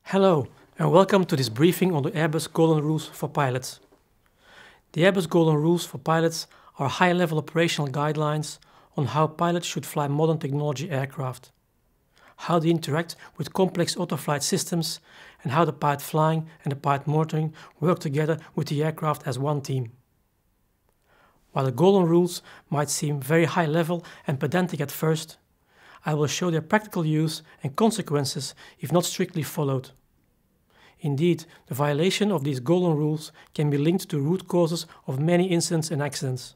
Hello and welcome to this briefing on the Airbus Golden Rules for Pilots. The Airbus Golden Rules for Pilots are high-level operational guidelines on how pilots should fly modern technology aircraft, how they interact with complex autoflight systems, and how the pilot flying and the pilot monitoring work together with the aircraft as one team. While the Golden Rules might seem very high-level and pedantic at first, I will show their practical use and consequences if not strictly followed. Indeed, the violation of these Golden Rules can be linked to root causes of many incidents and accidents.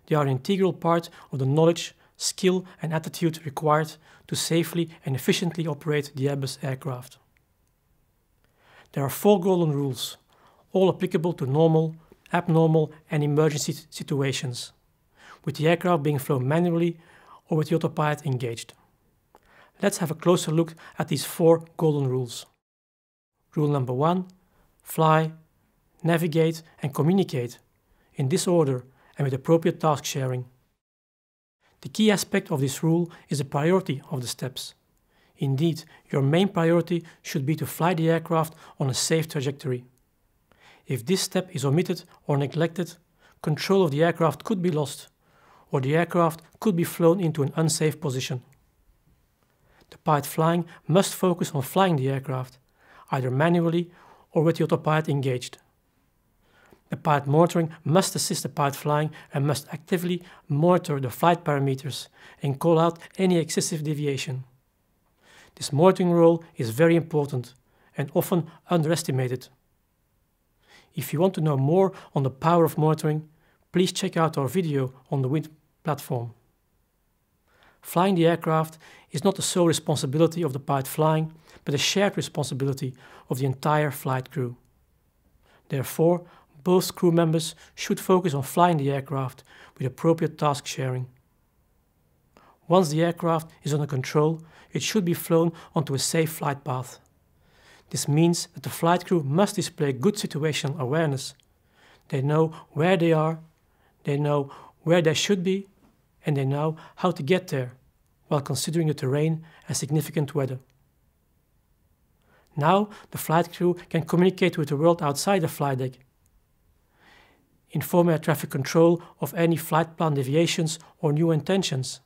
They are an integral part of the knowledge, skill and attitude required to safely and efficiently operate the Airbus aircraft. There are 4 Golden Rules, all applicable to normal, abnormal and emergency situations, with the aircraft being flown manually or with the autopilot engaged. Let's have a closer look at these 4 Golden Rules. Rule number 1. Fly, navigate and communicate, in this order and with appropriate task sharing. The key aspect of this rule is the priority of the steps. Indeed, your main priority should be to fly the aircraft on a safe trajectory. If this step is omitted or neglected, control of the aircraft could be lost, or the aircraft could be flown into an unsafe position. The pilot flying must focus on flying the aircraft, either manually or with the autopilot engaged. The pilot monitoring must assist the pilot flying and must actively monitor the flight parameters and call out any excessive deviation. This monitoring role is very important and often underestimated. If you want to know more on the power of monitoring, please check out our video on the wind platform. Flying the aircraft is not the sole responsibility of the pilot flying, but a shared responsibility of the entire flight crew. Therefore, both crew members should focus on flying the aircraft with appropriate task sharing. Once the aircraft is under control, it should be flown onto a safe flight path. This means that the flight crew must display good situational awareness. They know where they are, they know where they should be, and they know how to get there, while considering the terrain and significant weather. Now the flight crew can communicate with the world outside the flight deck, inform air traffic control of any flight plan deviations or new intentions.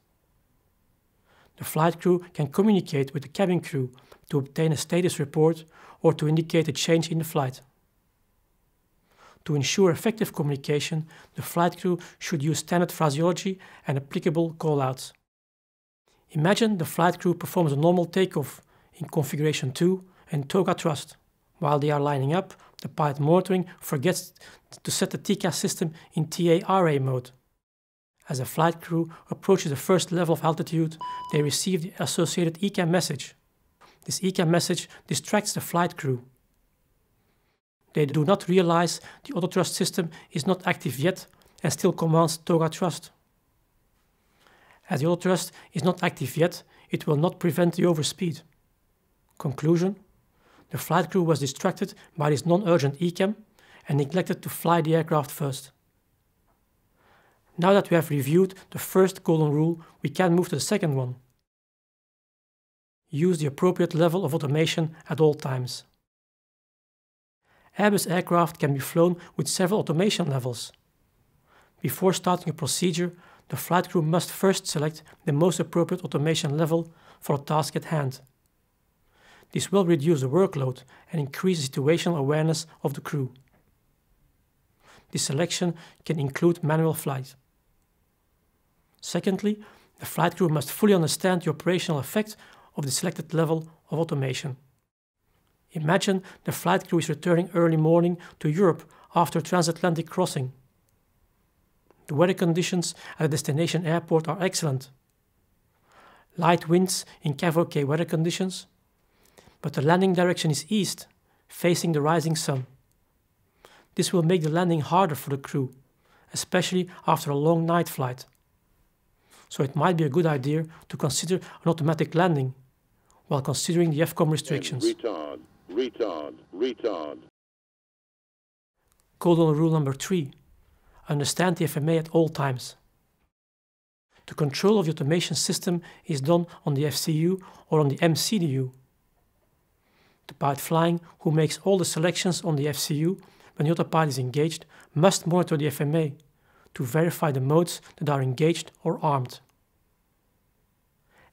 The flight crew can communicate with the cabin crew to obtain a status report or to indicate a change in the flight. To ensure effective communication, the flight crew should use standard phraseology and applicable call-outs. Imagine the flight crew performs a normal takeoff in configuration 2 and toga thrust. While they are lining up, the pilot monitoring forgets to set the TCAS system in TA-RA mode. As the flight crew approaches the first level of altitude, they receive the associated ECAM message. This ECAM message distracts the flight crew. They do not realize the autothrust system is not active yet and still commands toga thrust. As the autothrust is not active yet, it will not prevent the overspeed. Conclusion: the flight crew was distracted by this non-urgent ECAM and neglected to fly the aircraft first. Now that we have reviewed the first Golden Rule, we can move to the second one. Use the appropriate level of automation at all times. Airbus aircraft can be flown with several automation levels. Before starting a procedure, the flight crew must first select the most appropriate automation level for a task at hand. This will reduce the workload and increase the situational awareness of the crew. This selection can include manual flight. Secondly, the flight crew must fully understand the operational effect of the selected level of automation. Imagine the flight crew is returning early morning to Europe after a transatlantic crossing. The weather conditions at the destination airport are excellent. Light winds in Cavour weather conditions, but the landing direction is east, facing the rising sun. This will make the landing harder for the crew, especially after a long night flight. So it might be a good idea to consider an automatic landing, while considering the FCOM restrictions. Retard. Golden Rule number 3. Understand the FMA at all times. The control of the automation system is done on the FCU or on the MCDU. The pilot flying, who makes all the selections on the FCU when the autopilot is engaged, must monitor the FMA to verify the modes that are engaged or armed.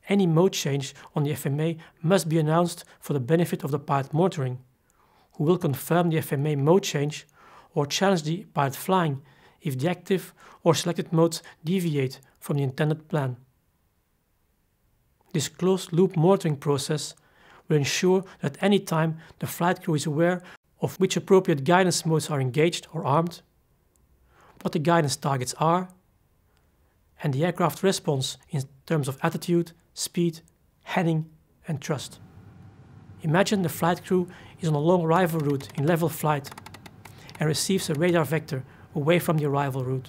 Any mode change on the FMA must be announced for the benefit of the pilot monitoring, who will confirm the FMA mode change or challenge the pilot flying if the active or selected modes deviate from the intended plan. This closed-loop monitoring process will ensure that any time the flight crew is aware of which appropriate guidance modes are engaged or armed, what the guidance targets are, and the aircraft response in terms of attitude, speed, heading, and thrust. Imagine the flight crew is on a long arrival route in level flight and receives a radar vector away from the arrival route.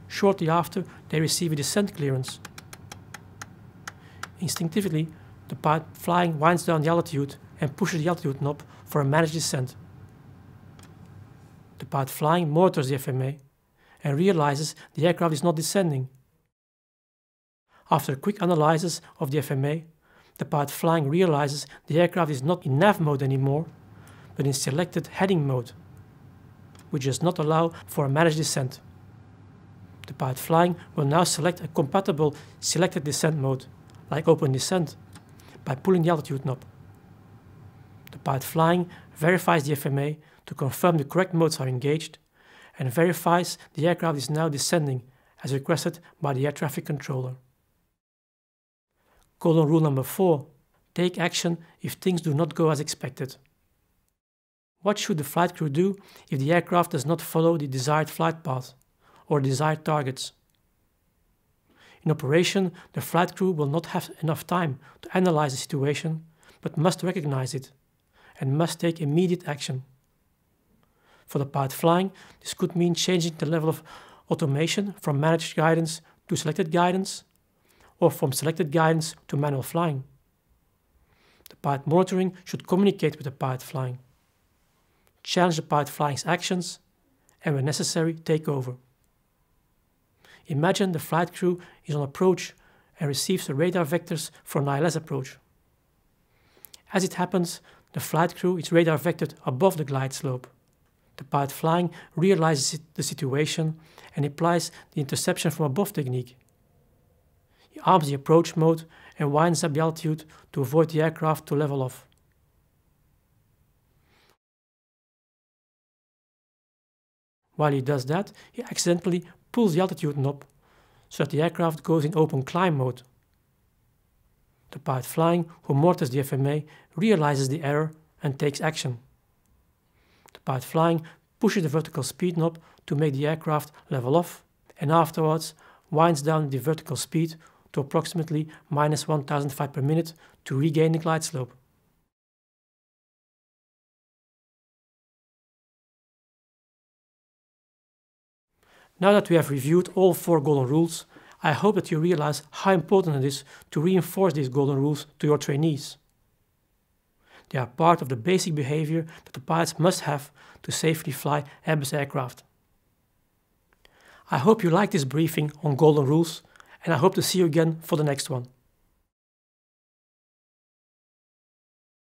Shortly after, they receive a descent clearance. Instinctively, the pilot flying winds down the altitude and pushes the altitude knob for a managed descent. The pilot flying monitors the FMA and realizes the aircraft is not descending. After a quick analysis of the FMA, the pilot flying realizes the aircraft is not in nav mode anymore, but in selected heading mode, which does not allow for a managed descent. The pilot flying will now select a compatible selected descent mode, like open descent, by pulling the altitude knob. The pilot flying verifies the FMA to confirm the correct modes are engaged and verifies the aircraft is now descending as requested by the air traffic controller. Golden rule number 4. Take action if things do not go as expected. What should the flight crew do if the aircraft does not follow the desired flight path or desired targets? In operation, the flight crew will not have enough time to analyze the situation, but must recognize it and must take immediate action. For the pilot flying, this could mean changing the level of automation from managed guidance to selected guidance, or from selected guidance to manual flying. The pilot monitoring should communicate with the pilot flying, challenge the pilot flying's actions, and when necessary, take over. Imagine the flight crew is on approach and receives the radar vectors for an ILS approach. As it happens, the flight crew is radar vectored above the glide slope. The pilot flying realizes the situation and applies the interception from above technique. He arms the approach mode and winds up the altitude to avoid the aircraft to level off. While he does that, he accidentally pulls the altitude knob so that the aircraft goes in open climb mode. The pilot flying, who monitors the FMA, realizes the error and takes action. The pilot flying pushes the vertical speed knob to make the aircraft level off, and afterwards winds down the vertical speed to approximately -1005 per minute to regain the glide slope. Now that we have reviewed all 4 golden rules, I hope that you realize how important it is to reinforce these golden rules to your trainees. They are part of the basic behavior that the pilots must have to safely fly Airbus aircraft. I hope you liked this briefing on golden rules, and I hope to see you again for the next one.